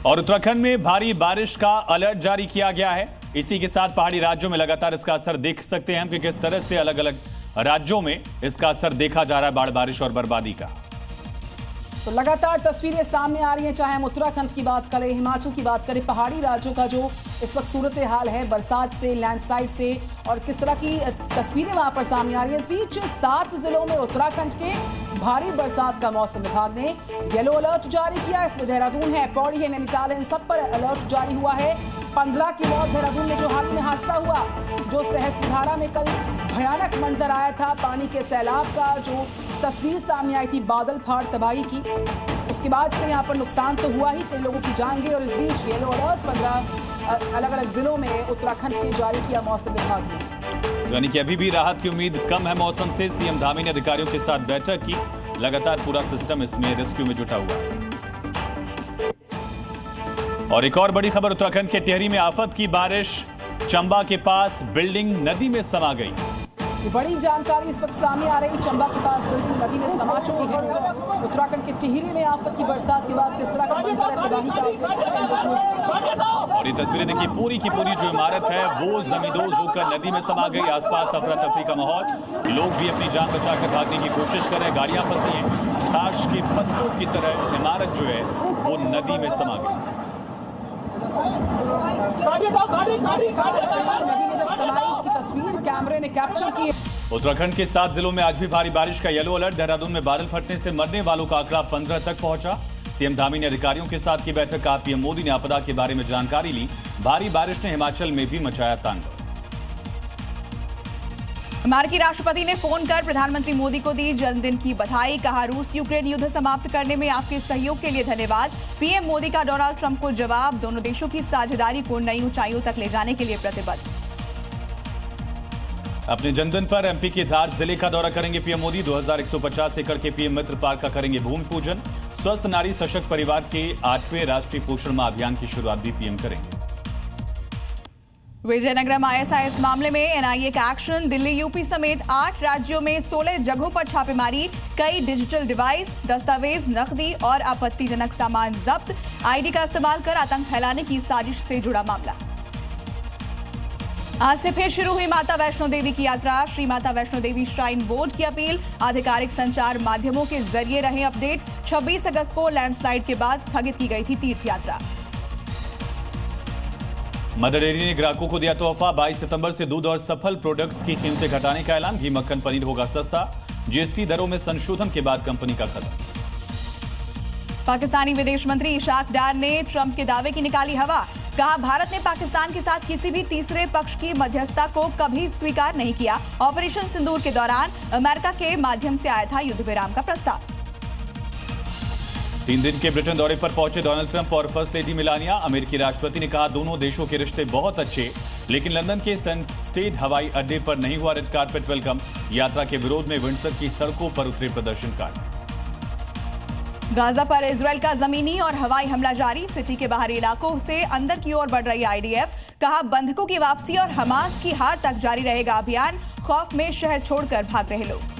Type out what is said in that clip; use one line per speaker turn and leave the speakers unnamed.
और उत्तराखंड में भारी बारिश का अलर्ट जारी किया गया है। इसी के साथ पहाड़ी राज्यों में लगातार इसका असर देख सकते हैं हम कि किस तरह से अलग अलग राज्यों में इसका असर देखा जा रहा है, बाढ़, बारिश और बर्बादी का।
तो लगातार तस्वीरें सामने आ रही हैं, चाहे हम उत्तराखंड की बात करें, हिमाचल की बात करें, पहाड़ी राज्यों का जो इस वक्त सूरत हाल है बरसात से, लैंडस्लाइड से, और किस तरह की तस्वीरें वहां पर सामने आ रही है। इस बीच 7 जिलों में उत्तराखंड के भारी बरसात का मौसम विभाग ने येलो अलर्ट जारी किया। इसमें देहरादून है, पौड़ी है, नैनीताल है, इन सब पर अलर्ट जारी हुआ है। 15 की मौत देहरादून में जो हाल ही में हादसा हुआ, जो सहस्त्रधारा में कल भयानक मंजर आया था, पानी के सैलाब का जो तस्वीर सामने आई थी, बादल फाड़ तबाही की, उसके बाद से यहाँ पर नुकसान तो हुआ ही, कई लोगों की जान गई। और इस बीच येलो अलर्ट 15 अलग अलग जिलों में उत्तराखंड के जारी किया मौसम विभाग ने।
यानी कि अभी भी राहत की उम्मीद कम है मौसम से। सीएम धामी ने अधिकारियों के साथ बैठक की, लगातार पूरा सिस्टम इसमें रेस्क्यू में जुटा हुआ है। और एक और बड़ी खबर, उत्तराखंड के टिहरी में आफत की बारिश, चंबा के पास बिल्डिंग नदी में समा गई।
बड़ी जानकारी इस वक्त सामने आ रही, चंबा के पास बिल्डिंग नदी में समा चुकी है। उत्तराखंड के टिहरी में आफत की बरसात के बाद किस तरह का मंजर है, तबाही का, आप देख सकते हैं विजुअल्स में।
और ये तस्वीरें देखिए, पूरी की पूरी जो इमारत है वो जमींदोज होकर नदी में समा गई। आसपास अफरा तफरी का माहौल, लोग भी अपनी जान बचाकर भागने की कोशिश कर रहे हैं, गाड़ियां फंसी हैं। ताश के पत्तों की तरह इमारत जो है वो नदी में समा गई।
नदी में जब समाई, इसकी तस्वीर कैमरे ने कैप्चर की।
उत्तराखंड के 7 जिलों में आज भी भारी बारिश का येलो अलर्ट। देहरादून में बादल फटने से मरने वालों का आंकड़ा 15 तक पहुंचा। सीएम धामी ने अधिकारियों के साथ की बैठक का, पीएम मोदी ने आपदा के बारे में जानकारी ली। भारी बारिश ने हिमाचल में भी मचाया तांडव।
अमेरिकी राष्ट्रपति ने फोन कर प्रधानमंत्री मोदी को दी जन्मदिन की बधाई। कहा, रूस यूक्रेन युद्ध समाप्त करने में आपके सहयोग के लिए धन्यवाद। पीएम मोदी का डोनाल्ड ट्रंप को जवाब, दोनों देशों की साझेदारी को नई ऊंचाइयों तक ले जाने के लिए प्रतिबद्ध।
अपने जन्मदिन पर एमपी के धार जिले का दौरा करेंगे पीएम मोदी। 2150 एकड़ के पीएम मित्र पार्क का करेंगे भूमि पूजन। स्वस्थ नारी सशक्त परिवार के 8वें राष्ट्रीय पोषण माह अभियान की शुरुआत भी पीएम करेंगे।
विजयनगरम ISIS मामले में एनआईए का एक्शन। दिल्ली, यूपी समेत 8 राज्यों में 16 जगहों पर छापेमारी। कई डिजिटल डिवाइस, दस्तावेज, नकदी और आपत्तिजनक सामान जब्त। आईडी का इस्तेमाल कर आतंक फैलाने की साजिश से जुड़ा मामला। आज से फिर शुरू हुई माता वैष्णो देवी की यात्रा। श्री माता वैष्णो देवी श्राइन बोर्ड की अपील, आधिकारिक संचार माध्यमों के जरिए रहे अपडेट। 26 अगस्त को लैंडस्लाइड के बाद स्थगित की गई थी तीर्थ यात्रा।
मदर डेयरी ने ग्राहकों को दिया तोहफा। 22 सितंबर से दूध और सफल प्रोडक्ट्स की कीमतें घटाने का ऐलान। घी, मक्खन, पनीर होगा सस्ता। जीएसटी दरों में संशोधन के बाद कंपनी का कदम।
पाकिस्तानी विदेश मंत्री इशाक डार ने ट्रंप के दावे की निकाली हवा। कहा, भारत ने पाकिस्तान के साथ किसी भी तीसरे पक्ष की मध्यस्थता को कभी स्वीकार नहीं किया। ऑपरेशन सिंदूर के दौरान अमेरिका के माध्यम से आया था युद्ध विराम का प्रस्ताव।
3 दिन के ब्रिटेन दौरे पर पहुंचे डोनाल्ड ट्रंप और फर्स्ट लेडी मेलानिया। अमेरिकी राष्ट्रपति ने कहा, दोनों देशों के रिश्ते बहुत अच्छे, लेकिन लंदन के स्टेट हवाई अड्डे पर नहीं हुआ रेड कारपेट वेलकम। यात्रा के विरोध में विंडसर की सड़कों पर उतरे प्रदर्शनकारी।
गाजा पर इजरायल का जमीनी और हवाई हमला जारी। सिटी के बाहरी इलाकों से अंदर की ओर बढ़ रही IDF। कहा, बंधकों की वापसी और हमास की हार तक जारी रहेगा अभियान। खौफ में शहर छोड़कर भाग रहे लोग।